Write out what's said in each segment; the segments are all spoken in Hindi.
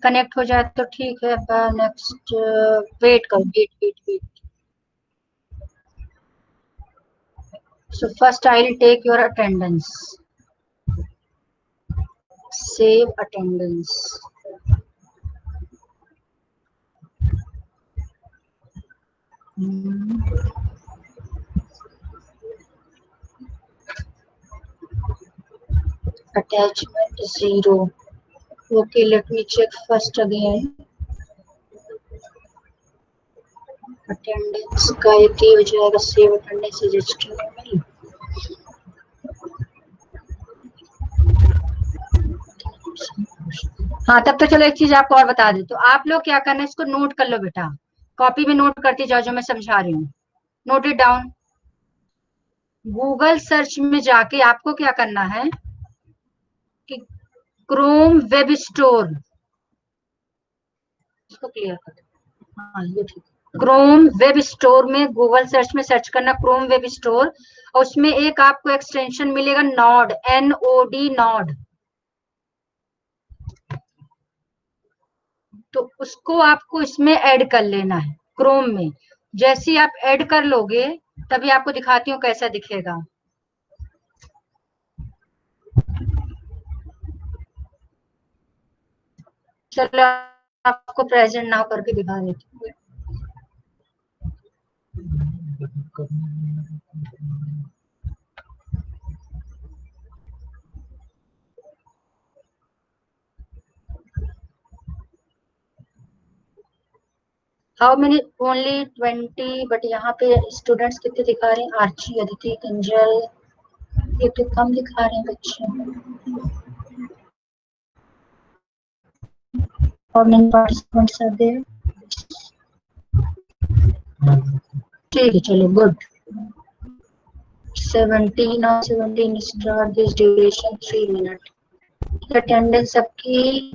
कनेक्ट हो जाए तो ठीक है। नेक्स्ट वेट करो, wait. So first I'll take your attendance. Save attendance. Attachment 0. Okay, let me check first again. Attendance का एक ही हो जाएगा, save attendance रजिस्टर में। हाँ, तब तो चलो एक चीज आपको और बता दें, तो आप लोग क्या करना है, इसको नोट कर लो बेटा, कॉपी में नोट करते जाओ जो मैं समझा रही हूँ, note it down. Google search में जाके आपको क्या करना है कि क्रोम वेब स्टोर, इसको क्लियर कर दो। हाँ, ये ठीक। क्रोम वेब स्टोर में गूगल सर्च में सर्च करना क्रोम वेब स्टोर, और उसमें एक आपको एक्सटेंशन मिलेगा नॉड, NOD नॉड। तो उसको आपको इसमें ऐड कर लेना है क्रोम में। जैसे ही आप ऐड कर लोगे तभी आपको दिखाती हूँ कैसा दिखेगा। चलो आपको प्रेजेंट नाउ करके दिखा देती हूँ। हाउ मेनी, ओनली 20, बट यहाँ पे स्टूडेंट्स कितने दिखा रहे हैं, आर्ची, अदिति, कंजल, ये तो कम दिखा रहे हैं बच्चे। How many participants are there? ठीक है, चलो गुड। 17 और 17 start this duration 3 minute. Attendance सबकी,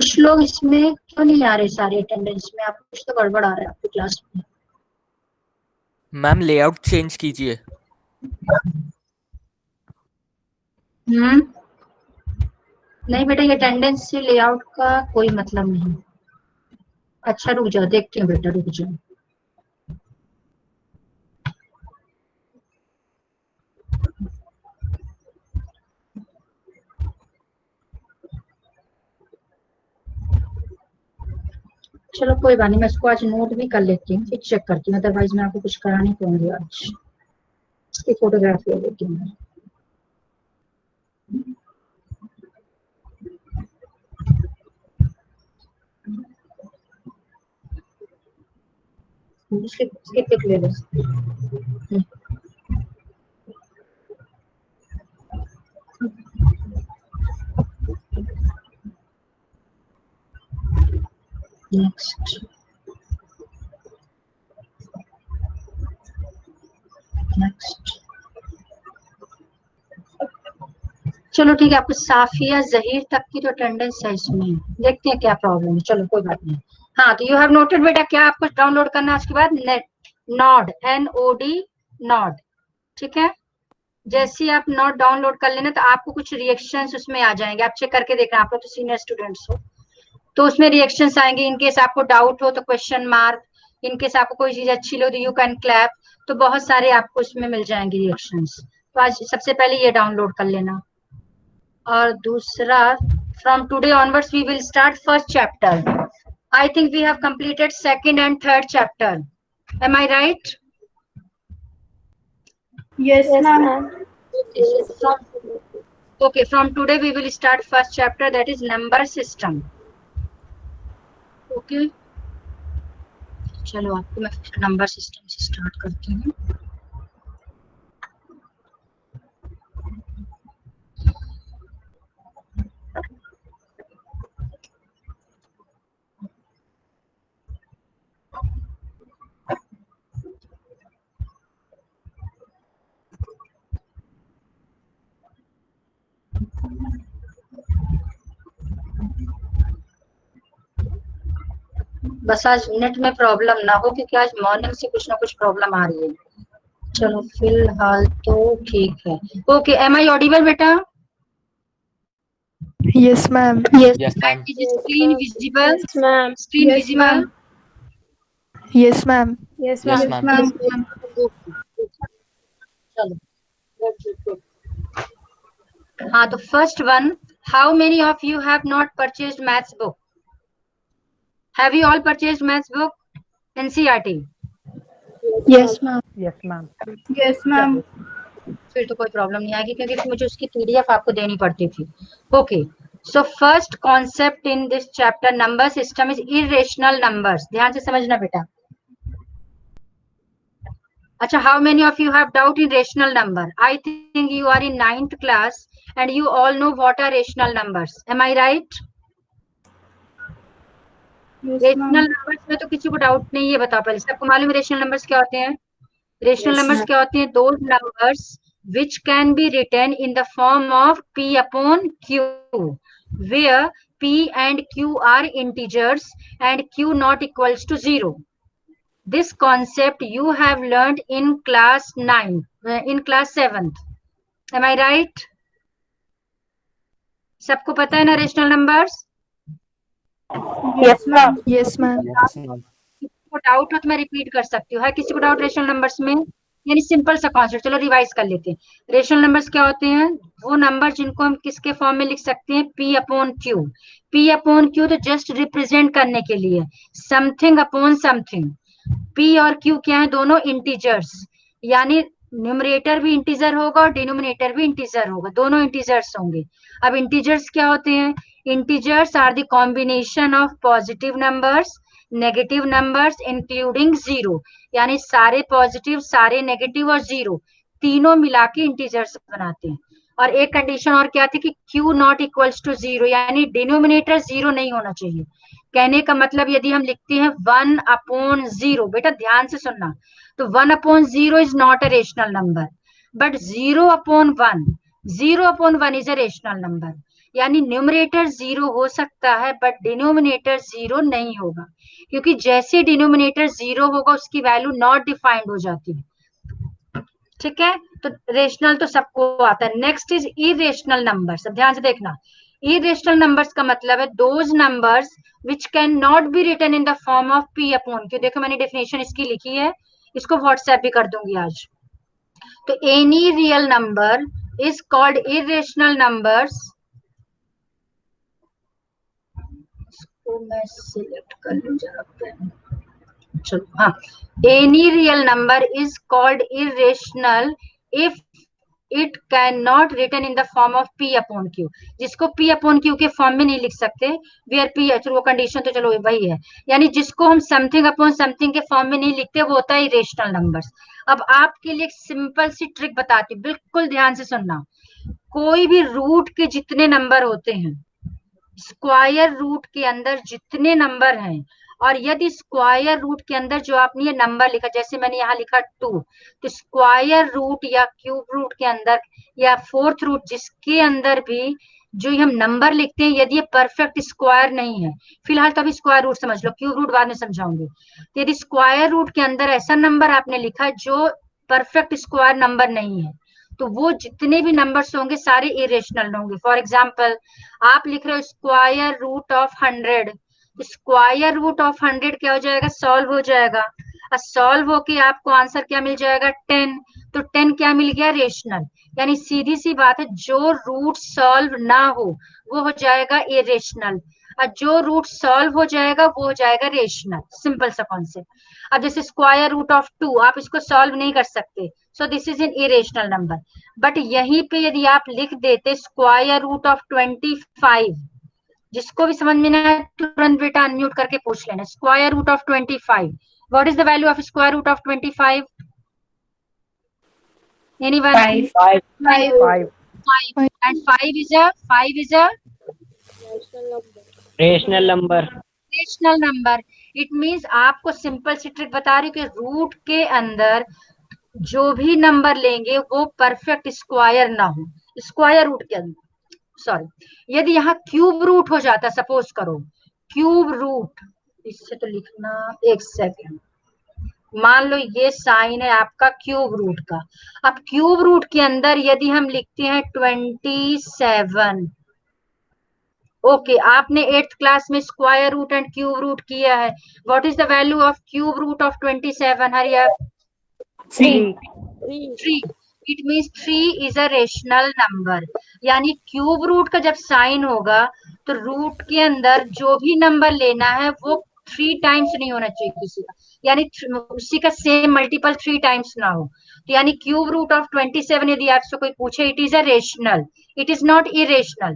कुछ लोग इसमें क्यों नहीं आ रहे सारे अटेंडेंस में, आप कुछ तो गड़बड़ आ रहा है आपकी क्लास में। मैम लेआउट चेंज कीजिए। नहीं बेटा, ये अटेंडेंस से लेआउट का कोई मतलब नहीं। अच्छा रुक जाओ, देखते हैं बेटा, रुक जाओ। चलो कोई बात नहीं, मैं इसको आज नोट भी कर लेती हूँ, फिर चेक करती हूँ, अदरवाइज मैं आपको कुछ करानी पड़ूंगी आज। इसकी फोटोग्राफ ले लेती हूँ। इसकी पिक ले लो। Next next. चलो ठीक है, आपको साफिया जहीर तक की तो अटेंडेंस है इसमें, देखते हैं क्या प्रॉब्लम है। चलो कोई बात नहीं। हाँ, तो यू हैव नोटेड बेटा, क्या आपको डाउनलोड करना है उसके बाद, नेट नॉड, NOD नॉड, ठीक है। जैसे ही आप नोट डाउनलोड कर लेना तो आपको कुछ रिएक्शंस उसमें आ जाएंगे, आप चेक करके देखना, आप लोग तो सीनियर स्टूडेंट्स हो, तो उसमें रिएक्शंस आएंगे। इनकेस आपको डाउट हो तो क्वेश्चन मार्क, इनकेस आपको कोई चीज अच्छी लगे तो यू कैन क्लैप, तो बहुत सारे आपको इसमें मिल जाएंगे रिएक्शंस। तो आज सबसे पहले ये डाउनलोड कर लेना। और दूसरा, from today onwards we will start first chapter. I think we have completed second and third chapter, am I right? Yes, ma'am. Okay, from today we will start first chapter, that is number system. Okay, चलो आपको मैं नंबर सिस्टम से स्टार्ट करती हूँ। बस आज नेट में प्रॉब्लम ना हो, क्योंकि आज मॉर्निंग से कुछ ना कुछ प्रॉब्लम आ रही है। चलो फिलहाल तो ठीक है। ओके, एम आई ऑडिबल बेटा? Yes, ma'am. Yes, And ma'am. is screen visible? Yes, ma'am. Screen Yes, visible? ma'am. Yes, ma'am. Yes, Yes, ma'am. ma'am. Okay. चलो, that's it, good. हाँ, तो first one, how many of you have not purchased maths book? Have you all purchased maths book? NCERT. Yes, ma'am. Yes, ma'am. Yes, ma'am. फिर तो कोई प्रॉब्लम नहीं आएगी क्योंकि मुझे उसकी पीडीएफ आपको देनी पड़ती थी. Okay, so first concept in this chapter number system is irrational numbers. ध्यान से समझना बेटा. अच्छा, how many of you have doubt in rational number? I think you are in 9th class and you all know what are rational numbers. Am I right? Rational numbers में तो किसी को डाउट नहीं है. बताओ पहले, सबको मालूम है रेशनल नंबर्स क्या होते हैं? रेशनल नंबर्स क्या होते हैं? Those numbers which can be written in the form of p upon q, where p and q are integers and q not equals to 0. This concept you have learned in class 9, in class 7th. Am I right? सबको पता है ना rational numbers? Yes, ma'am. Yes, ma'am. Yes, ma'am. किसी को डाउट हो तो मैं रिपीट कर सकती हूँ. है किसी को डाउट रेशनल नंबर्स में? यानी सिंपल सा कॉन्सेप्ट. चलो रिवाइज कर लेते हैं. रेशनल नंबर्स क्या होते हैं? वो नंबर जिनको हम किसके फॉर्म में लिख सकते हैं? p upon q. p upon q तो जस्ट रिप्रेजेंट करने के लिए, समथिंग अपॉन समथिंग. p और q क्या है? दोनों इंटीजर्स, यानी न्यूमरेटर भी इंटीजर होगा और डिनोमिनेटर भी इंटीजर होगा. दोनों इंटीजर्स होंगे. अब इंटीजर्स क्या होते हैं? Integers are the combination of positive numbers, negative numbers including zero, यानी सारे पॉजिटिव, सारे नेगेटिव और जीरो तीनों मिला के इंटीजर्स बनाते हैं. और एक कंडीशन और क्या थी कि q नॉट इक्वल्स टू 0, यानी डिनोमिनेटर 0 नहीं होना चाहिए. कहने का मतलब यदि हम लिखते हैं 1 अपॉन 0, बेटा ध्यान से सुनना, तो 1 upon 0 is not a rational number, but 0 upon 1, 0 upon 1 is a rational number. यानी न्यूमरेटर 0 हो सकता है बट डिनोमिनेटर 0 नहीं होगा, क्योंकि जैसे डिनोमिनेटर 0 होगा उसकी वैल्यू नॉट डिफाइंड हो जाती है. ठीक है, तो रेशनल तो सबको आता है. Next is irrational numbers. अब ध्यान से देखना, इरेशनल नंबर्स का मतलब है those numbers which can not be written in the form of p upon q. देखो मैंने डेफिनेशन इसकी लिखी है, इसको व्हाट्सएप भी कर दूंगी आज. तो any real number is called irrational numbers. इसको मैं सिलेक्ट कर लूं जरा पेन. चलो, हाँ, any real number is called irrational if it can not written in the form of p upon q. जिसको p अपॉन q के फॉर्म में नहीं लिख सकते, वेयर p है, वो कंडीशन तो चलो वही है, यानी जिसको हम समथिंग अपॉन समथिंग के फॉर्म में नहीं लिखते वो होता है इरेशनल नंबर्स. अब आपके लिए एक सिंपल सी ट्रिक बताती हूँ, बिल्कुल ध्यान से सुनना. कोई भी रूट के जितने नंबर होते हैं, स्क्वायर रूट के अंदर जितने नंबर हैं, और यदि स्क्वायर रूट के अंदर जो आपने ये नंबर लिखा, जैसे मैंने यहाँ लिखा 2, तो स्क्वायर रूट या क्यूब रूट के अंदर या फोर्थ रूट जिसके अंदर भी जो हम नंबर लिखते हैं, यदि ये परफेक्ट स्क्वायर नहीं है, फिलहाल तो अभी स्क्वायर रूट समझ लो, क्यूब रूट बाद में समझाऊंगी. तो यदि स्क्वायर रूट के अंदर ऐसा नंबर आपने लिखा जो परफेक्ट स्क्वायर नंबर नहीं है, तो वो जितने भी नंबर्स होंगे सारे इरेशनल होंगे. फॉर एग्जाम्पल, आप लिख रहे हो square root of 100, square root of 100 क्या हो जाएगा? सॉल्व हो जाएगा. और सॉल्व होके आपको आंसर क्या मिल जाएगा? 10. तो 10 क्या मिल गया? रेशनल. यानी सीधी सी बात है, जो रूट सॉल्व ना हो वो हो जाएगा इरेशनल, और जो रूट सॉल्व हो जाएगा वो हो जाएगा रेशनल. सिंपल सा कॉन्सेप्ट. अब जैसे स्क्वायर रूट ऑफ 2 आप इसको सॉल्व नहीं कर सकते, so this is an irrational number. But यहीं पे यदि आप लिख देते स्क्वायर रूट ऑफ 25, जिसको भी समझ में ना आए तुरंत बेटा अनम्यूट करके पूछ लेना. Square root of 25, what is the value of square root of 25? Anyone? 5. 5. And 5 is a Rational number. Rational number. It means आपको सिंपल सी ट्रिक बता रही हूँ कि रूट के अंदर जो भी नंबर लेंगे वो परफेक्ट स्क्वायर ना हो. स्क्वायर रूट के अंदर, सॉरी, यदि यहाँ क्यूब रूट हो जाता, सपोज करो क्यूब रूट, इससे तो लिखना, एक सेकेंड, मान लो ये साइन है आपका क्यूब रूट का. अब क्यूब रूट के अंदर यदि हम लिखते हैं 27, ओके आपने 8th क्लास में square root and cube root किया है. What is the value of cube root of 27? Hurry up. 3. 3. It means 3 is a rational number. यानी क्यूब रूट का जब साइन होगा तो रूट के अंदर जो भी नंबर लेना है वो 3 टाइम्स नहीं होना चाहिए किसी का, यानी उसी का सेम मल्टीपल 3 टाइम्स ना हो. तो यानी क्यूब रूट ऑफ 27 यदि आपसे कोई पूछे, it is a rational, it is not irrational.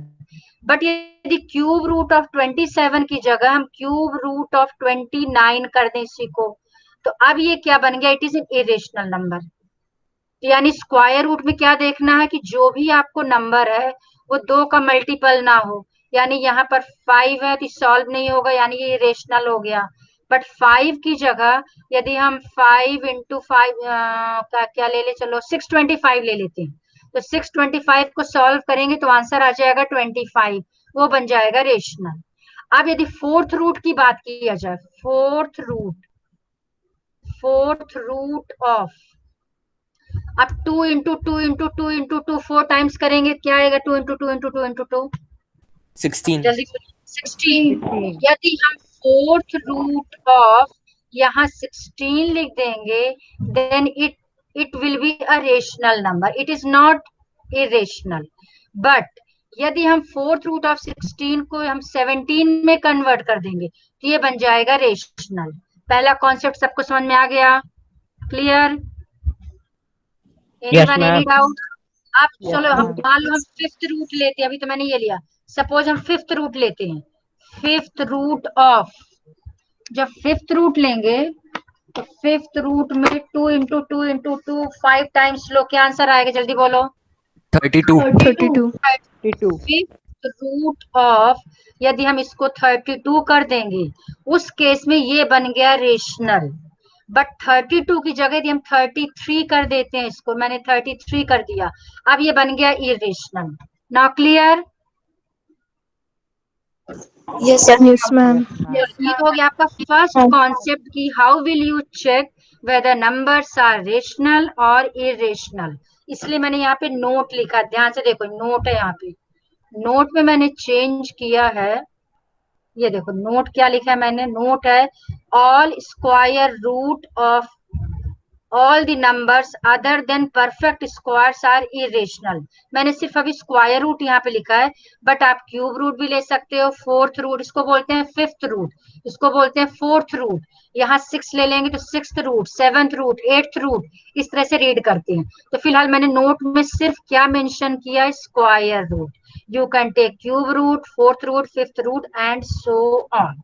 But यदि क्यूब रूट ऑफ 27 की जगह हम क्यूब रूट ऑफ 29 कर दें इसी को, तो अब ये क्या बन गया? It is an irrational number. यानी स्क्वायर रूट में क्या देखना है कि जो भी आपको नंबर है वो 2 का मल्टीपल ना हो. यानी यहाँ पर 5 है तो सॉल्व नहीं होगा, यानी ये इरेशनल हो गया. बट 5 की जगह यदि हम 5 इंटू 5 क्या ले ले, चलो 625 ले लेते हैं. तो 625 को सॉल्व करेंगे तो आंसर आ जाएगा 25, वो बन जाएगा रेशनल. अब यदि फोर्थ रूट की बात किया जाए, फोर्थ रूट ऑफ, अब 2 इंटू 2 इंटू 2 इंटू 2 4 टाइम्स करेंगे, क्या आएगा? 2 इंटू 2 इंटू 2 इंटू 2 16. जल्दी 16. यदि हम फोर्थ रूट ऑफ यहाँ 16 लिख देंगे, then it will be a rational number, it is not irrational. But यदि हम फोर्थ रूट ऑफ 16 को हम 17 में कन्वर्ट कर देंगे तो ये बन जाएगा रेशनल. पहला कॉन्सेप्ट सबको समझ में आ गया? Clear? Yes, anyone ma'am. Any doubt? आप Yes, चलो हम ma'am. मान लो हम फिफ्थ रूट लेते हैं, अभी तो मैंने ये लिया. सपोज हम फिफ्थ रूट लेते हैं. फिफ्थ रूट ऑफ, जब फिफ्थ रूट लेंगे तो फिफ्थ रूट में 2 इंटू 2 इंटू 2 5 टाइम्स लो, क्या आंसर आएगा? जल्दी बोलो. 32. 32. 32. फिफ्थ रूट ऑफ, यदि हम इसको 32 कर देंगे उस केस में ये बन गया रेशनल. बट 32 की जगह यदि हम 33 कर देते हैं, इसको मैंने 33 कर दिया, अब ये बन गया irrational. Now clear? Yes, ma'am. ये हो गया आपका फर्स्ट कॉन्सेप्ट की how will you check whether numbers are rational और इरेशनल. इसलिए मैंने यहाँ पे नोट लिखा, ध्यान से देखो, नोट है यहाँ पे. नोट में मैंने चेंज किया है, ये देखो नोट क्या लिखा है मैंने. नोट है all square root of all the numbers other than perfect squares are irrational. मैंने सिर्फ अभी स्क्वायर रूट यहाँ पे लिखा है, बट आप क्यूब रूट भी ले सकते हो, फोर्थ रूट, इसको बोलते हैं फिफ्थ रूट, इसको बोलते हैं फोर्थ रूट. यहाँ 6 ले लेंगे तो sixth root, seventh root, eighth root, इस तरह से रीड करते हैं. तो फिलहाल मैंने नोट में सिर्फ क्या मेंशन किया? Square root. You can take cube root, fourth root, fifth root and so on.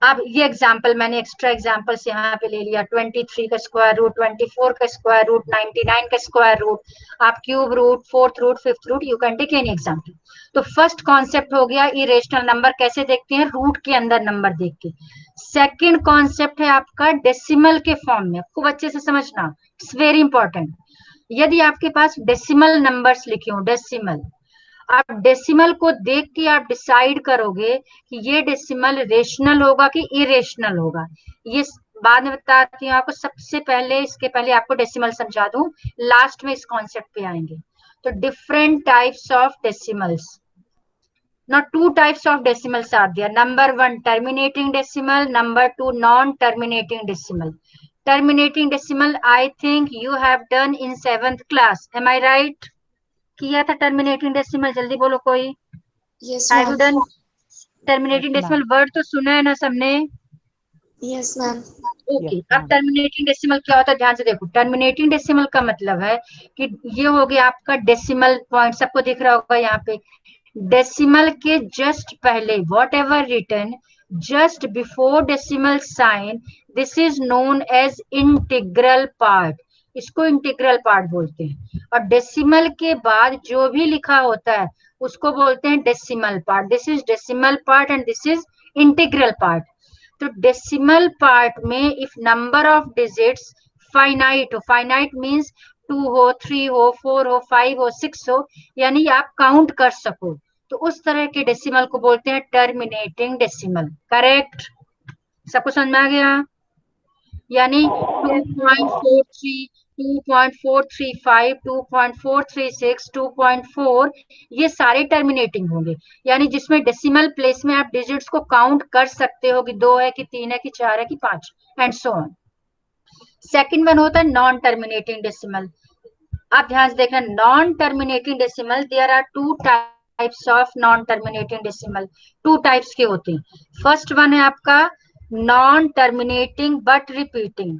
अब ये एग्जाम्पल मैंने एक्स्ट्रा एग्जाम्पल्स यहाँ पे ले लिया. 23 का स्क्वायर रूट, 24 का स्क्वायर रूट, 99 का स्क्वायर रूट. आप cube root, fourth root, fifth root, you can take any example. तो फर्स्ट कॉन्सेप्ट हो गया इरेशनल नंबर कैसे देखते हैं? रूट के अंदर नंबर देख के. सेकेंड कॉन्सेप्ट है आपका डेसिमल के फॉर्म में. खूब अच्छे से समझना, इट्स वेरी इंपॉर्टेंट. यदि आपके पास डेसिमल नंबर्स लिखे हो, डेसिमल, आप डेसिमल को देख के आप डिसाइड करोगे कि ये डेसिमल रेशनल होगा कि इरेशनल होगा. ये बाद में बताती हूँ आपको. सबसे पहले, इसके पहले आपको डेसिमल समझा दूं, लास्ट में इस कॉन्सेप्ट पे आएंगे. तो different types of decimals. Now two types of decimals are there. Number 1 terminating decimal, number 2 non-terminating decimal. Terminating decimal I think you have done in 7th class. Am I right? किया था टर्मिनेटिंग डेसिमल, जल्दी बोलो कोई. Yes, have you ma'am. Done terminating decimal? Word तो सुना है ना सबने? Yes, ma'am. ओके. अब टर्मिनेटिंग डेसिमल क्या होता है, ध्यान से देखो. टर्मिनेटिंग डेसिमल का मतलब है कि ये हो गया आपका डेसिमल पॉइंट, सबको दिख रहा होगा यहाँ पे. डेसिमल के जस्ट पहले, whatever written just before decimal sign, this is known as integral part. इसको इंटीग्रल पार्ट बोलते हैं. और डेसिमल के बाद जो भी लिखा होता है उसको बोलते हैं decimal part. This is decimal part and this is integral part. तो डेसिमल पार्ट में if number of digits finite हो, फाइनाइट मींस 2 हो, 3 हो, 4 हो, 5 हो, 6 हो, यानी आप काउंट कर सको, तो उस तरह के डेसिमल को बोलते हैं टर्मिनेटिंग डेसिमल. करेक्ट? सबको समझ में आ गया? यानी 2.43, 2.435, 2.436, 2.4, ये सारे टर्मिनेटिंग होंगे। यानी जिसमें डेसिमल प्लेस में आप डिजिट्स को काउंट कर सकते हो कि 2 है कि 3 है कि 4 है कि 5, and so on. Second one होता है नॉन टर्मिनेटिंग डेसिमल। आप ध्यान से देखना, non terminating decimal, there are two types of non terminating decimal. Two types के होते हैं। फर्स्ट वन है आपका नॉन टर्मिनेटिंग बट रिपीटिंग,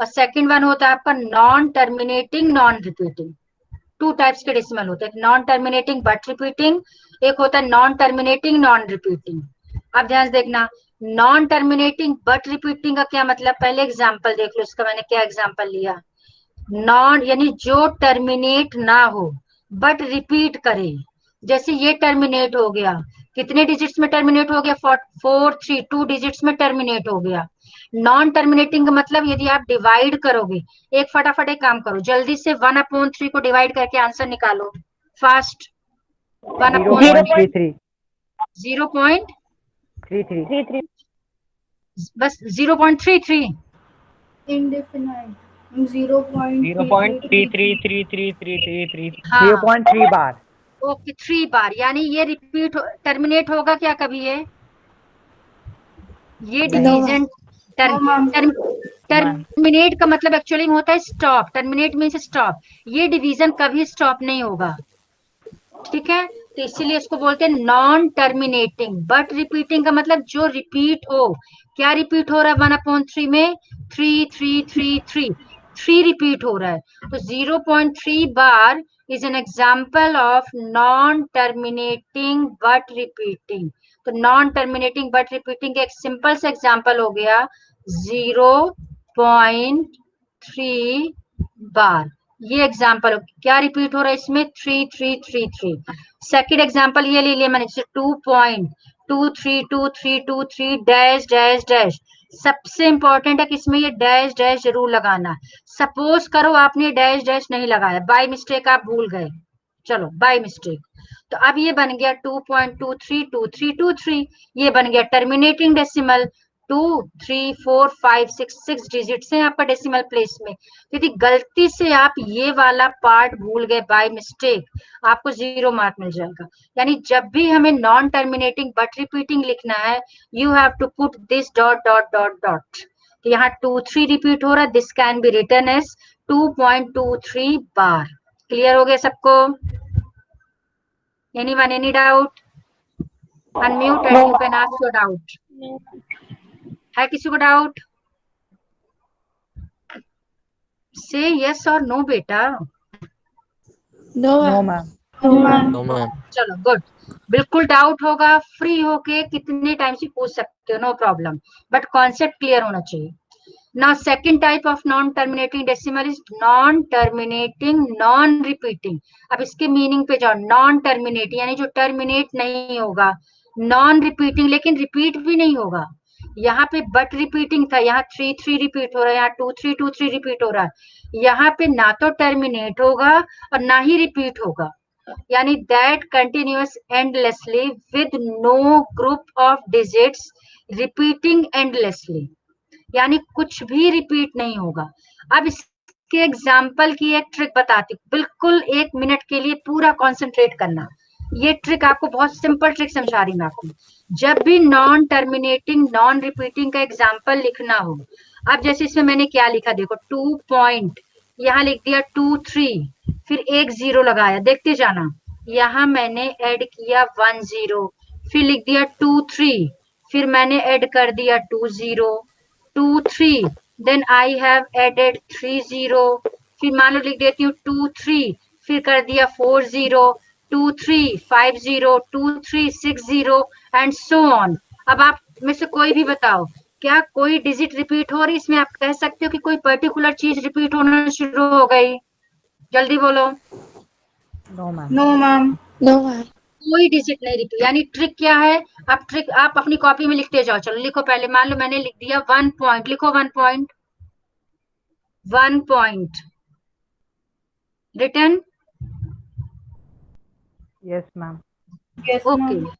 और सेकंड वन होता है आपका non terminating non repeating. Two types के डेसिमल होते हैं, नॉन टर्मिनेटिंग बट रिपीटिंग, एक होता है नॉन टर्मिनेटिंग नॉन रिपीटिंग। अब ध्यान से देखना, नॉन टर्मिनेटिंग बट रिपीटिंग का क्या मतलब, पहले एग्जांपल देख लो इसका, मैंने क्या एग्जांपल लिया। नॉन यानी जो टर्मिनेट ना हो बट रिपीट करे, जैसे ये टर्मिनेट हो गया, कितने डिजिट्स में टर्मिनेट हो गया, 4 3 2 डिजिट्स में टर्मिनेट हो गया। नॉन टर्मिनेटिंग का मतलब यदि आप डिवाइड करोगे, एक फटाफट एक काम करो, जल्दी से 1/3 को डिवाइड करके आंसर निकालो फास्ट। 1/3 0.33. 0.33, बस 0.33। Indefinite. 0.33333333. हाँ 0.3 बार. ओके, 3 बार, यानी ये रिपीट टर्मिनेट होगा क्या कभी ये No, division No, ma'am. Terminate का मतलब एक्चुअली में होता है स्टॉप, टर्मिनेट मीन्स स्टॉप, ये डिवीजन कभी स्टॉप नहीं होगा, ठीक है। तो इसीलिए इसको बोलते हैं नॉन टर्मिनेटिंग। बट रिपीटिंग का मतलब जो रिपीट हो, क्या रिपीट हो रहा है 1/3 में, 3 रिपीट हो रहा है, तो 0.3 bar is an example of non terminating but repeating. तो नॉन टर्मिनेटिंग बट रिपीटिंग एक सिंपल सा एग्जाम्पल हो गया 0.3 बार। ये एग्जाम्पल क्या रिपीट हो रहा है इसमें, 3 सेकेंड एग्जाम्पल ये ले लिया मैंने, 2.232323 डैश डैश डैश। सबसे इंपॉर्टेंट है कि इसमें ये डैश डैश जरूर लगाना। सपोज करो आपने डैश डैश नहीं लगाया, बाय मिस्टेक आप भूल गए, चलो बाय मिस्टेक, तो अब ये बन गया 2.232323, ये बन गया टर्मिनेटिंग डेसिमल। 2 3 4 5 6 डिजिट्स हैं आपका डेसिमल प्लेस में। यदि गलती से आप ये वाला पार्ट भूल गए बाय मिस्टेक, आपको 0 मार्क मिल जाएगा। यानी जब भी हमें नॉन टर्मिनेटिंग बट रिपीटिंग लिखना है, you have to put this dot dot dot dot. यहाँ 2 3 रिपीट हो रहा है, this can be written as 2.23 bar. Clear हो गया सबको? Anyone, any doubt? Unmute and you can ask your doubt. है किसी को डाउट? से yes or no बेटा। no, No, ma'am. ma'am. No, ma'am. No, ma'am. चलो गुड, बिल्कुल डाउट होगा फ्री होके कितने टाइम से पूछ सकते हो, no problem, but concept clear होना चाहिए। Now second type of non terminating decimal is non terminating non repeating. अब इसके मीनिंग पे जाओ, नॉन टर्मिनेटिंग यानी जो टर्मिनेट नहीं होगा, नॉन रिपीटिंग लेकिन रिपीट भी नहीं होगा। यहाँ पे बट रिपीटिंग था, यहाँ 3 3 रिपीट हो रहा है, यहाँ 2 3 रिपीट हो रहा है, यहाँ पे ना तो टर्मिनेट होगा और ना ही रिपीट होगा, यानी that continuous endlessly with no group of digits repeating endlessly, यानी कुछ भी रिपीट नहीं होगा। अब इसके एग्जाम्पल की एक ट्रिक बताती हूँ, बिल्कुल 1 मिनट के लिए पूरा कॉन्सेंट्रेट करना। ये ट्रिक आपको बहुत सिंपल ट्रिक समझा रही मैं आपको। जब भी नॉन टर्मिनेटिंग नॉन रिपीटिंग का एग्जाम्पल लिखना हो, अब जैसे इसमें मैंने क्या लिखा देखो, 2 पॉइंट, यहाँ लिख दिया 2 3, फिर एक 0 लगाया, देखते जाना, यहाँ मैंने ऐड किया 1 0, फिर लिख दिया 2 3, फिर मैंने ऐड कर दिया 2 0 2 3, देन आई हैव एडेड 3 0, फिर मान लो लिख देती हूँ 2 3, फिर कर दिया 4 0 2 3 5 0 2 3 6 0 एंड सो ऑन। अब आप में से कोई भी बताओ, क्या कोई डिजिट रिपीट हो रही, इसमें आप कह सकते हो कि कोई पर्टिकुलर चीज रिपीट होना शुरू हो गई, जल्दी बोलो। No, ma'am. No, ma'am. No, ma'am. कोई डिजिट नहीं रिपीट, यानी ट्रिक क्या है, आप ट्रिक आप अपनी कॉपी में लिखते जाओ। चलो लिखो, पहले मान लो मैंने लिख दिया 1 पॉइंट, लिखो 1 point, 1 point return. Yes, ma'am. Yes, okay, ma'am.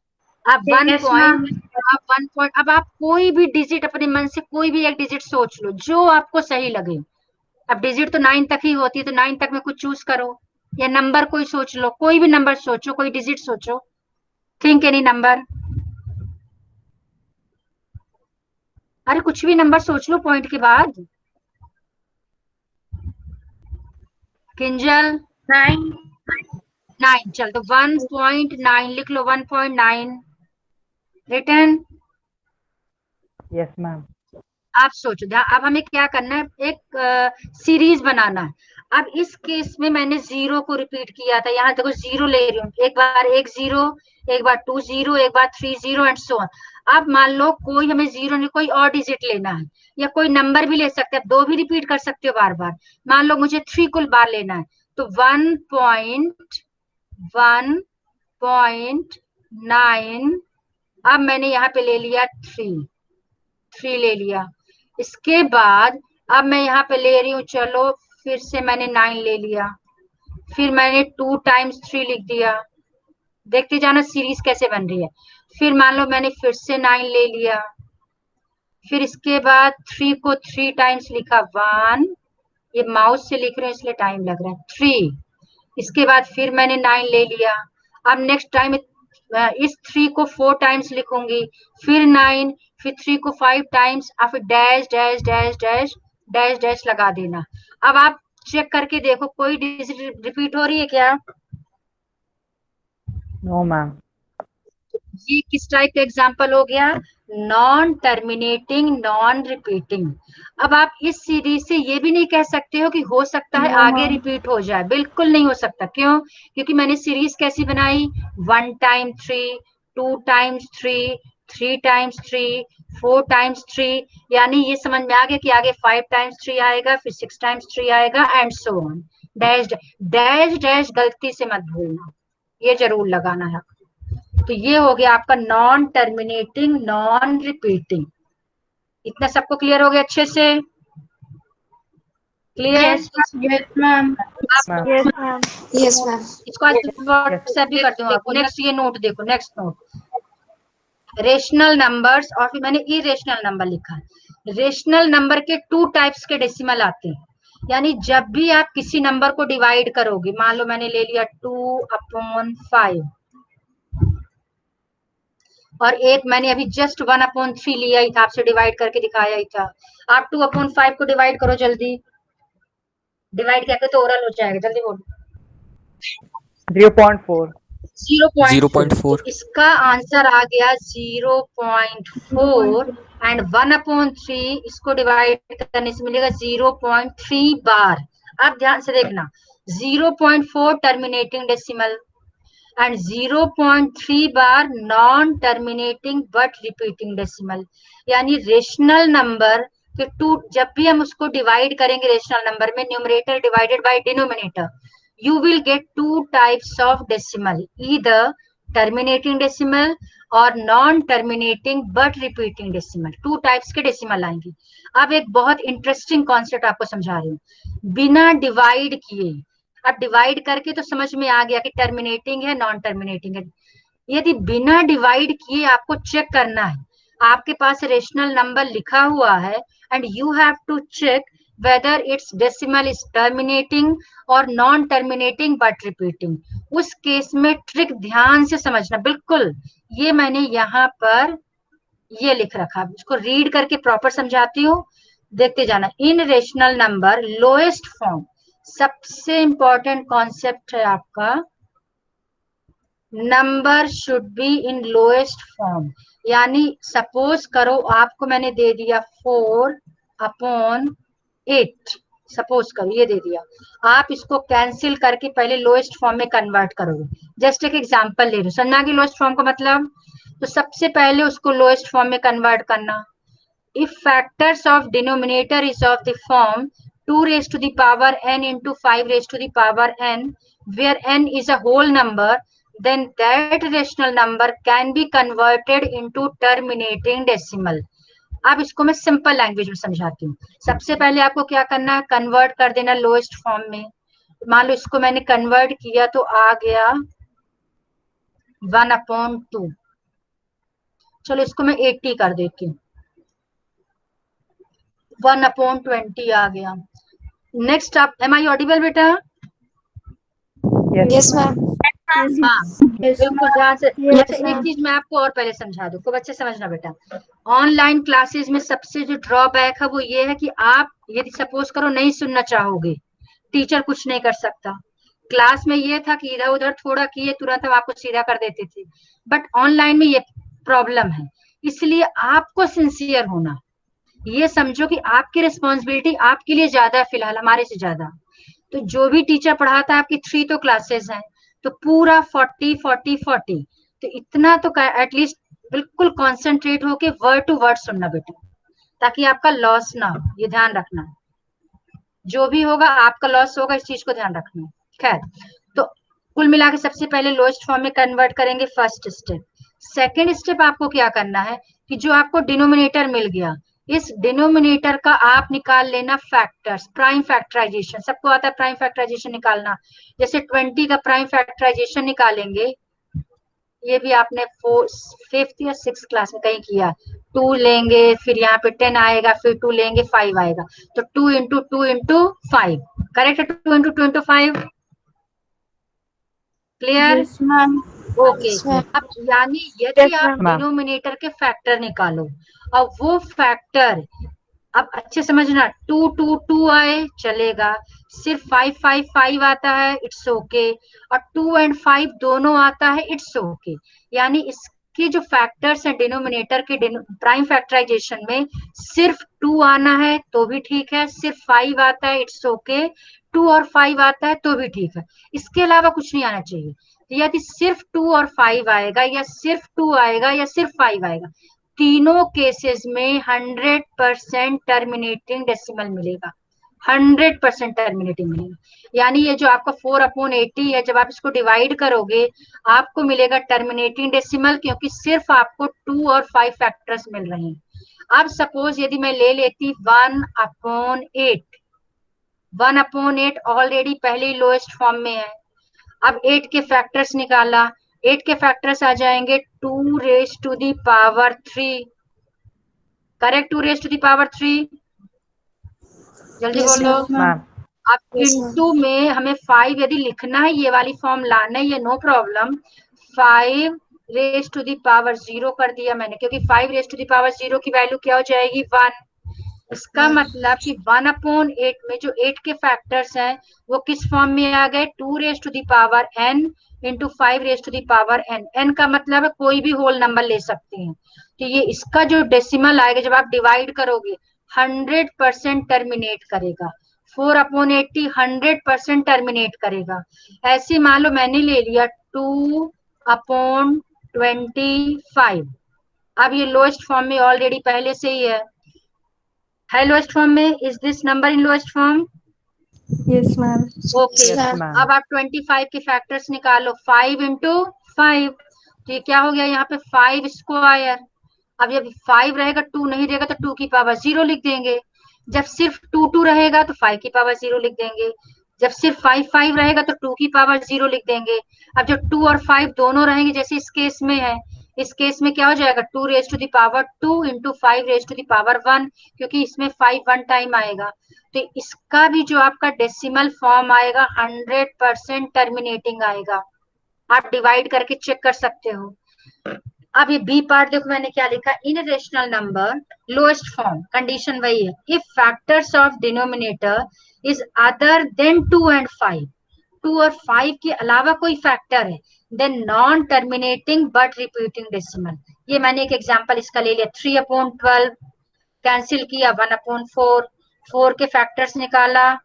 अब वन Yes, पॉइंट, ma'am. अब आप कोई भी डिजिट अपने मन से कोई भी एक डिजिट सोच लो जो आपको सही लगे। अब डिजिट तो 9 तक ही होती है, तो 9 तक में कुछ चूज करो, या नंबर कोई सोच लो, कोई भी नंबर सोचो, कोई डिजिट सोचो, थिंक एनी नंबर। अरे कुछ भी नंबर सोच लो पॉइंट के बाद। किंजल 9. 9, चल तो 1.9 लिख लो, 1.9 रिटर्न। Yes, ma'am. आप सोचो, अब हमें क्या करना है, एक सीरीज बनाना है। अब इस केस में मैंने जीरो को रिपीट किया था, यहाँ देखो जीरो ले रही हूँ, एक बार एक जीरो, एक बार 2 जीरो, एक बार 3 जीरो एंड सो ऑन। अब मान लो कोई हमें जीरो नहीं, कोई और डिजिट लेना है, या कोई नंबर भी ले सकते हैं, दो भी रिपीट कर सकते हो बार बार। मान लो मुझे 3 कुल बार लेना है, तो 1.9, अब मैंने यहाँ पे ले लिया 3 ले लिया। इसके बाद अब मैं यहाँ पे ले रही हूँ, चलो फिर से मैंने 9 ले लिया, फिर मैंने 2 टाइम्स 3 लिख दिया। देखते जाना सीरीज कैसे बन रही है। फिर मान लो मैंने फिर से 9 ले लिया, फिर इसके बाद 3 को 3 टाइम्स लिखा, 1, ये माउस से लिख रहे हैं इसलिए टाइम लग रहा है, 3। इसके बाद फिर मैंने 9 ले लिया। अब नेक्स्ट टाइम इस 3 को 4 टाइम्स लिखूंगी, फिर 9, फिर 3 को 5 टाइम्स, और फिर dash dash dash dash dash dash लगा देना। अब आप चेक करके देखो कोई डिजिट रिपीट हो रही है क्या? No, ma'am. ये किस टाइप का एग्जाम्पल हो गया? Non terminating, non repeating. अब आप इस सीरीज से ये भी नहीं कह सकते हो कि हो सकता है No, आगे ma'am. रिपीट हो जाए, बिल्कुल नहीं हो सकता। क्यों? क्योंकि मैंने सीरीज कैसी बनाई, 1 टाइम 3, 2 टाइम्स 3, 3 टाइम्स 3, 4 टाइम्स 3, यानी ये समझ में आ गया कि आगे 5 टाइम्स 3 आएगा, फिर 6 टाइम्स 3 आएगा and so on. Dash dash dash गलती से मत भूलना, ये जरूर लगाना है। तो ये हो गया आपका नॉन टर्मिनेटिंग, नॉन रिपीटिंग। इतना सबको क्लियर हो गया अच्छे से? Clear? Yes, yes, ma'am. Ma'am. Yes, ma'am. Yes, ma'am. इसको आज व्हाट्सएप भी करती हूँ आपको। नेक्स्ट ये नोट देखो, नेक्स्ट नोट, रेशनल नंबर्स, और फिर मैंने इरेशनल नंबर लिखा है। रेशनल नंबर के 2 टाइप्स के डेसिमल आते हैं, यानी जब भी आप किसी नंबर को डिवाइड करोगे, मान लो मैंने ले लिया 2/5, और एक मैंने अभी जस्ट 1/3 लिया ही था, आपसे डिवाइड करके दिखाया ही था। आप 2/5 को डिवाइड करो जल्दी, डिवाइड करके तो ओरल हो जाएगा, जल्दी बोलो। 0.4. 0.4, तो 0.4. इसका आंसर आ गया 0.4, एंड 1/3 इसको डिवाइड करने से मिलेगा 0.3 बार। अब ध्यान से देखना, 0.4 terminating decimal and 0.3 bar non terminating but repeating decimal. यानी रेशनल नंबर के 2, जब भी हम उसको डिवाइड करेंगे रेशनल नंबर में, numerator divided by denominator, you will get 2 types of decimal, either terminating decimal or non-terminating but repeating decimal। 2 types के डेसिमल आएंगे। अब एक बहुत इंटरेस्टिंग कॉन्सेप्ट आपको समझा रही हूँ, बिना डिवाइड किए। अब डिवाइड करके तो समझ में आ गया कि टर्मिनेटिंग है, नॉन टर्मिनेटिंग है। यदि बिना डिवाइड किए आपको चेक करना है, आपके पास रेशनल नंबर लिखा हुआ है and you have to check whether its decimal is terminating or non terminating but repeating, उस केस में ट्रिक ध्यान से समझना बिल्कुल। ये मैंने यहाँ पर ये लिख रखा, इसको रीड करके प्रॉपर समझाती हूँ, देखते जाना। इन रेशनल नंबर लोएस्ट फॉर्म, सबसे इंपॉर्टेंट कॉन्सेप्ट है आपका, number should be in lowest form. यानी सपोज करो आपको मैंने दे दिया 4/8, सपोज करो ये दे दिया, आप इसको कैंसिल करके पहले लोएस्ट फॉर्म में कन्वर्ट करोगे। जस्ट एक एग्जांपल ले रही हूँ, समझना कि लोएस्ट फॉर्म का मतलब। तो सबसे पहले उसको लोएस्ट फॉर्म में कन्वर्ट करना। If factors of denominator is of the form 2 raised to the power n into 5 raised to the power n, where n is a whole number, then that rational number can be converted into terminating decimal। अब इसको मैं सिंपल लैंग्वेज में समझाती हूँ। सबसे पहले आपको क्या करना है, कन्वर्ट कर देना लोएस्ट फॉर्म में। मान लो इसको मैंने कन्वर्ट किया तो आ गया 1/2, चलो इसको मैं 80 कर देती हूँ, 1/20 आ गया। नेक्स्ट आप, एम आई ऑडिबल बेटा? Yes, ma'am. हाँ Yes, बिल्कुल ma'am. ध्यान से। Yes, अच्छा एक ma'am. चीज मैं आपको और पहले समझा दूं, खूब अच्छे समझना बेटा। ऑनलाइन क्लासेस में सबसे जो ड्रॉबैक है वो ये है कि आप यदि सपोज करो नहीं सुनना चाहोगे, टीचर कुछ नहीं कर सकता। क्लास में ये था कि इधर उधर थोड़ा किए तुरंत हम आपको सीधा कर देते थे, बट ऑनलाइन में ये प्रॉब्लम है। इसलिए आपको सिंसियर होना, ये समझो कि आपकी रिस्पॉन्सिबिलिटी आपके लिए ज्यादा है फिलहाल हमारे से ज्यादा। तो जो भी टीचर पढ़ाता है, आपकी 3 तो क्लासेस हैं, तो पूरा 40 तो इतना तो एटलीस्ट बिल्कुल कॉन्सेंट्रेट होके वर्ड टू वर्ड सुनना बेटा, ताकि आपका लॉस ना हो, ये ध्यान रखना। जो भी होगा आपका लॉस होगा, इस चीज को ध्यान रखना। खैर, तो कुल मिला के सबसे पहले लोएस्ट फॉर्म में कन्वर्ट करेंगे, फर्स्ट स्टेप। सेकेंड स्टेप आपको क्या करना है कि जो आपको डिनोमिनेटर मिल गया, इस डिनोमिनेटर का आप निकाल लेना फैक्टर्स, प्राइम फैक्टराइजेशन। सबको आता है प्राइम फैक्टराइजेशन निकालना। जैसे 20 का प्राइम फैक्टराइजेशन निकालेंगे, ये भी आपने 5th या 6th क्लास में कहीं किया। 2 लेंगे, फिर यहाँ पे 10 आएगा, फिर 2 लेंगे, 5 आएगा, तो 2 इंटू 2 इंटू 5, करेक्ट है? 2 into 2 into 5, clear? Yes, ma'am. Okay. Yes, ma'am. अब यानी यदि Yes, आप ma'am. डिनोमिनेटर के फैक्टर निकालो, और वो फैक्टर, अब अच्छे समझना, 2 2 2 आए चलेगा, सिर्फ 5 5 5 आता है, इट्स ओके, और 2 एंड 5 दोनों आता है, इट्स ओके। यानी इसके जो फैक्टर्स हैं डिनोमिनेटर के प्राइम फैक्टराइजेशन में, सिर्फ 2 आना है तो भी ठीक है, सिर्फ 5 आता है, इट्स ओके, 2 और 5 आता है तो भी ठीक है, इसके अलावा कुछ नहीं आना चाहिए। यदि सिर्फ 2 और 5 आएगा, या सिर्फ 2 आएगा, या सिर्फ 5 आएगा, तीनों केसेस में 100% टर्मिनेटिंग डेसिमल मिलेगा, 100% टर्मिनेटिंग मिलेगा। यानी ये जो आपका 4/80 है, जब आप इसको डिवाइड करोगे आपको मिलेगा टर्मिनेटिंग डेसिमल, क्योंकि सिर्फ आपको 2 और 5 फैक्टर्स मिल रहे हैं। अब सपोज यदि मैं ले लेती 1/8, 1/8 ऑलरेडी पहले ही लोएस्ट फॉर्म में है। अब 8 के फैक्टर्स निकाला, 8 के फैक्टर्स आ जाएंगे 2 raise to the power 3, correct? 2 raise to the power 3, जल्दी Yes, बोलो। Yes, ma'am. अब Yes, ma'am. इनटू में हमें 5 यदि लिखना है, ये वाली फॉर्म लाना है, ये no problem. 5 raise to the power 0 कर दिया मैंने, क्योंकि 5 रेज टू दी पावर 0 की वैल्यू क्या हो जाएगी? 1। इसका One. मतलब कि 1/8 में जो 8 के फैक्टर्स हैं वो किस फॉर्म में आ गए? 2 raise to the power n into 5 raise to the power n। n का मतलब है कोई भी होल नंबर ले सकते हैं। तो ये इसका जो डेसिमल आएगा जब आप डिवाइड करोगे, 100% टर्मिनेट करेगा। 4/80 100% टर्मिनेट करेगा। ऐसे मान लो मैंने ले लिया 2/25, अब ये लोएस्ट फॉर्म में ऑलरेडी पहले से ही है लोएस्ट फॉर्म में। Is this number in lowest form? Yes, ma'am. Okay. Yes, ma'am. ma'am. अब आप 25 के फैक्टर्स निकालो, 5 इंटू 5, तो ये क्या हो गया यहाँ पे? 5 स्क्वायर। अब जब 5 रहेगा, 2 नहीं रहेगा, तो 2 की पावर 0 लिख देंगे। जब सिर्फ 2 2 रहेगा तो 5 की पावर 0 लिख देंगे। जब सिर्फ 5 5 रहेगा तो 2 की पावर 0 लिख देंगे। अब जब 2 और 5 दोनों रहेंगे, जैसे इस केस में है, इस केस में क्या हो जाएगा? 2 raise to the power 2 into 5 raise to the power 1, क्योंकि इसमें 5 1 टाइम आएगा। तो इसका भी जो आपका डेसिमल फॉर्म आएगा 100% टर्मिनेटिंग आएगा। आप डिवाइड करके चेक कर सकते हो। अब ये बी पार्ट देखो मैंने क्या लिखा, in rational number lowest form, condition वही है, if factors of denominator is other than 2 and 5, 2 और 5 के अलावा कोई फैक्टर है, then non terminating but repeating decimal. ये मैंने एक एग्जांपल इसका ले लिया, 3/12 कैंसिल किया, 1/4, 4 के फैक्टर्स निकाला,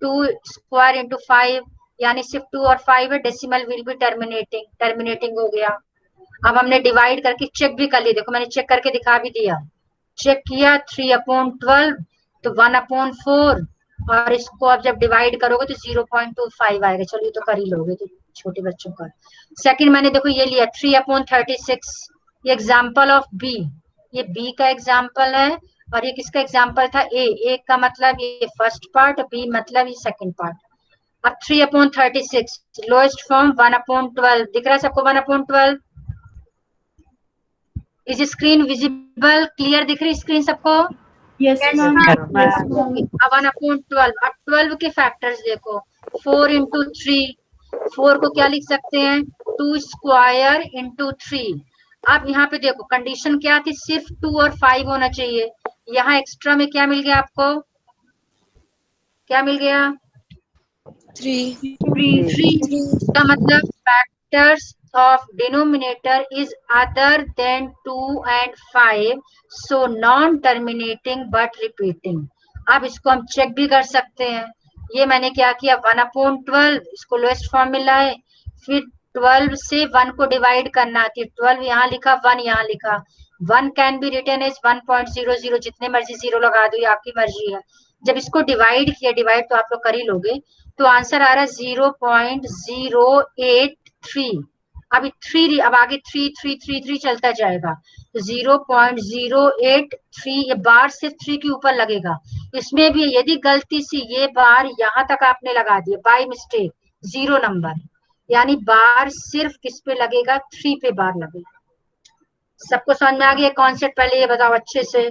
2 स्क्वायर इंटू 5, यानी सिर्फ 2 और 5 है, डेसिमल विल बी टर्मिनेटिंग हो गया। अब हमने डिवाइड करके चेक भी कर लिया, देखो मैंने चेक करके दिखा भी दिया, चेक किया 3/12 तो 1/4, और इसको अब जब डिवाइड करोगे तो 0.25 आएगा। चलिए तो कर ही लोगे तो छोटे बच्चों का। सेकंड मैंने देखो ये लिया 3/36, ये एग्जाम्पल ऑफ बी, ये बी का एग्जाम्पल है, और ये किसका एग्जाम्पल था? ए का मतलब ये फर्स्ट पार्ट, बी मतलब ये सेकंड पार्ट। अब 3/36 लोएस्ट फॉर्म 1/12 दिख रहा है सबको? 1/12 इज स्क्रीन विजिबल, क्लियर दिख रही स्क्रीन सबको? Yes, ma'am. Yes, ma'am. अब 1/12, अब 12 के फैक्टर्स देखो, 4 into 3, 4 को क्या लिख सकते हैं, 2 स्क्वायर into 3। अब यहाँ पे देखो कंडीशन क्या थी, सिर्फ 2 और 5 होना चाहिए, यहाँ एक्स्ट्रा में क्या मिल गया आपको, क्या मिल गया, 3। इसका मतलब factors of denominator is other than 2 and 5, so non-terminating but repeating। अब इसको हम चेक भी कर सकते हैं, ये मैंने क्या किया, 1/12 इसको लोएस्ट फॉर्म में लाए, फिर 12 से 1 को डिवाइड करना थी, 12 यहाँ लिखा, 1 यहाँ लिखा, 1 कैन बी रिटन एज 1.00, जितने मर्जी जीरो लगा दो, ये आपकी मर्जी है। जब इसको डिवाइड किया, डिवाइड तो आप लोग कर ही लोगे, तो आंसर आ रहा है 0.083। अभी 3, अब आगे 3 चलता जाएगा, तो 0.083, ये बार सिर्फ 3 के ऊपर लगेगा। इसमें भी यदि गलती से ये बार यहाँ तक आपने लगा दिया बाय मिस्टेक, 0 नंबर, यानी बार सिर्फ किस पे लगेगा, 3 पे बार लगेगा। सबको समझ में आ गया कॉन्सेप्ट? पहले ये बताओ अच्छे से।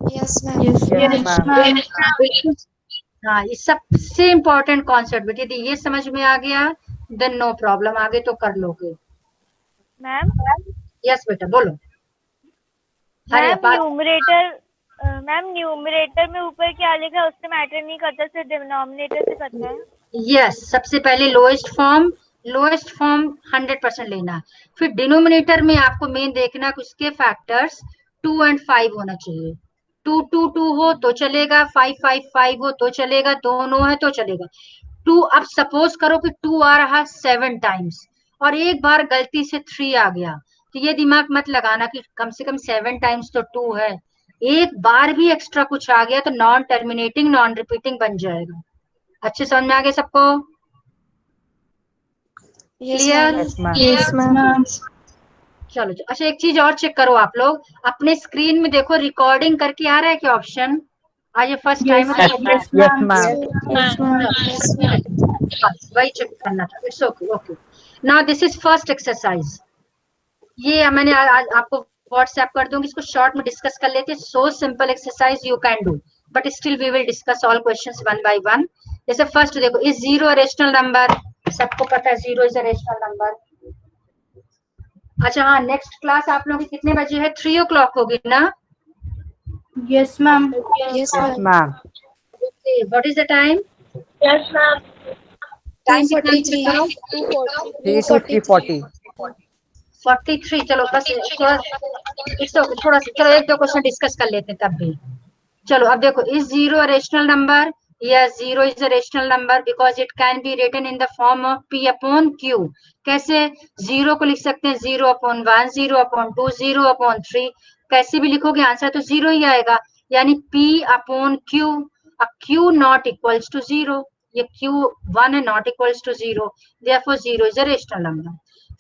Yes, ma'am. Yes, ma'am. हाँ, ये सबसे इम्पोर्टेंट कॉन्सेप्ट बेटे, यदि ये समझ में आ गया देन नो प्रॉब्लम, आगे तो कर लोगे। मैम यस बेटा बोलो। अरे मैम न्यूमरेटर में ऊपर क्या लिखा है उससे मैटर नहीं करता, सिर्फ डिनोमिनेटर से करता है। यस, सबसे पहले लोएस्ट फॉर्म 100% लेना, फिर डिनोमिनेटर में आपको मेन देखना कि उसके फैक्टर्स 2 and 5 होना चाहिए। 2 हो तो चलेगा, 5 हो तो चलेगा, दोनों है तो चलेगा। 2, अब सपोज करो कि 2 आ रहा 7 टाइम्स और एक बार गलती से 3 आ गया, तो ये दिमाग मत लगाना कि कम से कम 7 टाइम्स तो 2 है, एक बार भी एक्स्ट्रा कुछ आ गया तो नॉन टर्मिनेटिंग नॉन रिपीटिंग बन जाएगा। अच्छे समझ में आ गया सबको? Clear? Yes, ma'am. Yes, ma'am. चलो अच्छा, एक चीज और चेक करो आप लोग, अपने स्क्रीन में देखो रिकॉर्डिंग करके आ रहा है क्या ऑप्शन? आज ये फर्स्ट टाइम है तो Yes, ma'am. Yes, ma'am. बस वही चेक करना था। It's okay, okay. Now this is first exercise, ये मैंने आज आपको व्हाट्सएप कर दूंगी, इसको शॉर्ट में डिस्कस कर लेते हैं। So simple exercise you can do, but still we will discuss all questions one by one. जैसे फर्स्ट देखो, इज 0 रेशनल नंबर? सबको पता है 0 इज अ रेशनल नंबर। अच्छा हाँ, नेक्स्ट क्लास आप लोगों की कितने बजे है? 3 o'clock होगी ना? Yes, ma'am. Yes, Yes, ma'am. ma'am. Okay, what is the time? Yes, ma'am. Time 2:43. 3 to 3:40. 43। चलो बस थोड़ा थोड़ा सा, चलो 1-2 क्वेश्चन डिस्कस कर लेते हैं तब भी। चलो अब देखो, is 0 rational number? Yes, 0 is a rational number because it can be written in the form of P/Q। कैसे? 0 को लिख सकते हैं 0/1, 0/2, 0/3, कैसे भी लिखोगे आंसर तो 0 ही आएगा, यानी P/Q। अब Q नॉट इक्वल्स टू 0, ये Q1 है, not equals to 0, therefore 0 is a rational number.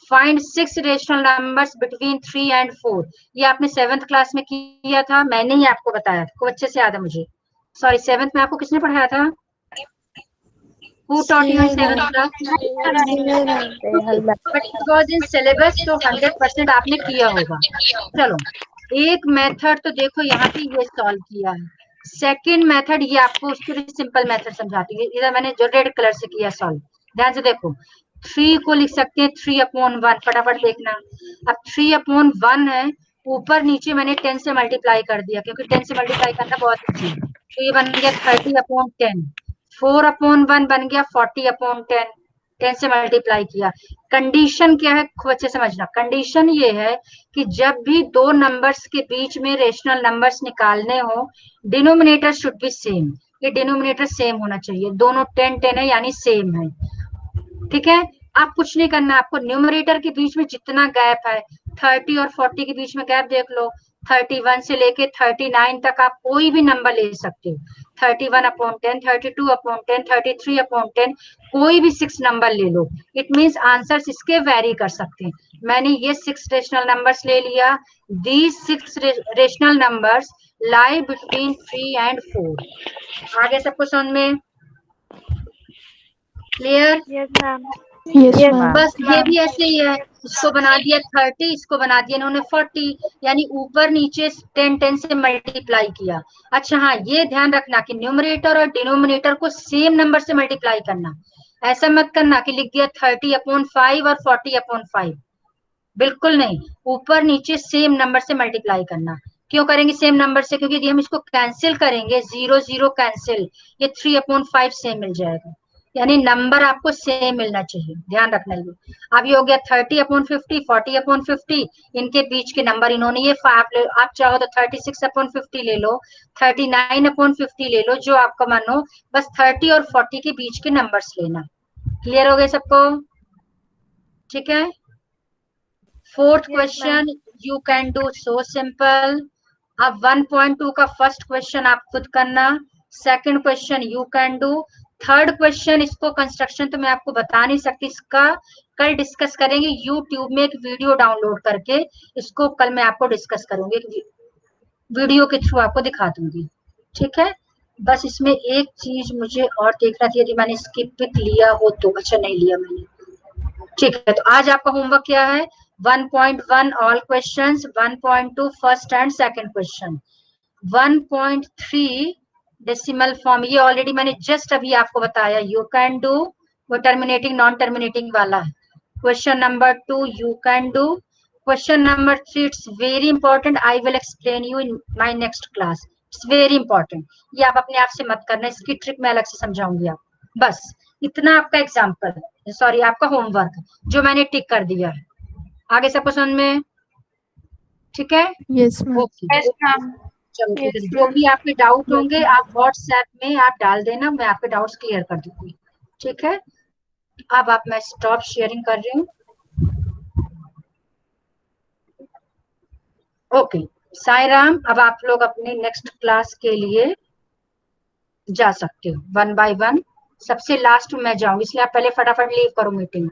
Find 6 rational numbers between 3 and 4। ये आपने 7th क्लास में किया था, मैंने ही आपको बताया था, खूब अच्छे से याद है मुझे। सॉरी, 7th में आपको किसने पढ़ाया था? Who taught you in 7th class? But it was in syllabus, तो 100% आपने किया होगा। चलो, एक मेथड तो देखो यहाँ पे ये सॉल्व किया है, सेकंड मेथड ये आपको उसके लिए सिंपल मेथड समझाती है, इधर मैंने जो रेड कलर से किया सॉल्व, ध्यान से देखो। 3 को लिख सकते हैं 3/1, फटाफट देखना। अब 3/1 है, ऊपर नीचे मैंने 10 से मल्टीप्लाई कर दिया, क्योंकि 10 से मल्टीप्लाई करना बहुत अच्छी है, तो ये बन गया 30/10। 4/1 बन गया 40/10, 10 से मल्टीप्लाई किया। कंडीशन क्या है, खूब अच्छे समझना, कंडीशन ये है कि जब भी दो नंबर्स के बीच में रेशनल नंबर्स निकालने हो, डिनोमिनेटर शुड बी सेम, ये डिनोमिनेटर सेम होना चाहिए, दोनों 10-10 है यानी सेम है, ठीक है। आप कुछ नहीं करना, आपको न्यूमरेटर के बीच में जितना गैप है, 30 और 40 के बीच में गैप देख लो, 31 से लेके 39 तक आप कोई भी नंबर ले सकते हो, 31/10, 32/10, 33/10, कोई भी 6 नंबर ले लो, इट मींस आंसर्स इसके वेरी कर सकते हैं। मैंने ये 6 रेशनल नंबर्स ले लिया, these 6 rational numbers lie between 3 and 4। आगे सबको समझ में clear? Yes ma'am. Yes, Yes, ma'am. ma'am. बस ये भी ऐसे ही है, इसको बना दिया 30, इसको बना दिया इन्होंने 40, यानी ऊपर नीचे 10 से मल्टीप्लाई किया। अच्छा हाँ, ये ध्यान रखना कि न्यूमरेटर और डिनोमिनेटर को सेम नंबर से मल्टीप्लाई करना। ऐसा मत करना कि लिख दिया 30/5 और 40/5, बिल्कुल नहीं। ऊपर नीचे सेम नंबर से मल्टीप्लाई करना। क्यों करेंगे सेम नंबर से? क्योंकि यदि हम इसको कैंसिल करेंगे, 0 0 कैंसिल, ये 3/5 सेम मिल जाएगा। यानी नंबर आपको सेम मिलना चाहिए, ध्यान रखना ये। अब ये हो गया 30/50, 40/50, इनके बीच के नंबर इन्होंने ये आप चाहो तो 36/50 ले लो, 39/50 ले लो, जो आपका मानो, बस 30 और 40 के बीच के नंबर्स लेना। क्लियर हो गए सबको? ठीक है। Fourth Yes, question you can do so simple. अब 1.2 का फर्स्ट क्वेश्चन आप खुद करना, second question you can do, third question इसको कंस्ट्रक्शन तो मैं आपको बता नहीं सकती, इसका कल डिस्कस करेंगे। यूट्यूब में एक वीडियो डाउनलोड करके इसको कल मैं आपको डिस्कस करूंगी, वीडियो के थ्रू आपको दिखा दूंगी। ठीक है। बस इसमें एक चीज मुझे और देखना थी, यदि मैंने स्किप पिक लिया हो तो। अच्छा नहीं लिया मैंने। ठीक है, तो आज आपका होमवर्क क्या है? 1.1 all questions, 1.2 first and second question, 1.3 decimal form, ये ऑलरेडी मैंने जस्ट अभी आपको बताया। यू कैन डू, वो टर्मिनेटिंग नॉन टर्मिनेटिंग वाला है। Question number 2 you can do. Question number 3 it's very important, I will explain you in my next class, it's very important. ये आप अपने आप से मत करना, इसकी ट्रिक मैं अलग से समझाऊंगी आप। बस इतना आपका एग्जाम्पल, सॉरी आपका होमवर्क जो मैंने टिक कर दिया है। आगे सबको समझ में? ठीक है। Yes, ma'am. Okay Yes, ma'am. चलो ठीक है, Yes, जो ma'am. भी आपके डाउट होंगे आप व्हाट्सएप में आप डाल देना, मैं आपके डाउट्स क्लियर कर दूंगी। ठीक है। अब आप, मैं स्टॉप शेयरिंग कर रही हूँ। ओके साई राम, अब आप लोग अपने नेक्स्ट क्लास के लिए जा सकते हो 1 by 1। सबसे लास्ट में मैं जाऊंगी, इसलिए आप पहले फटाफट लीव करो मीटिंग।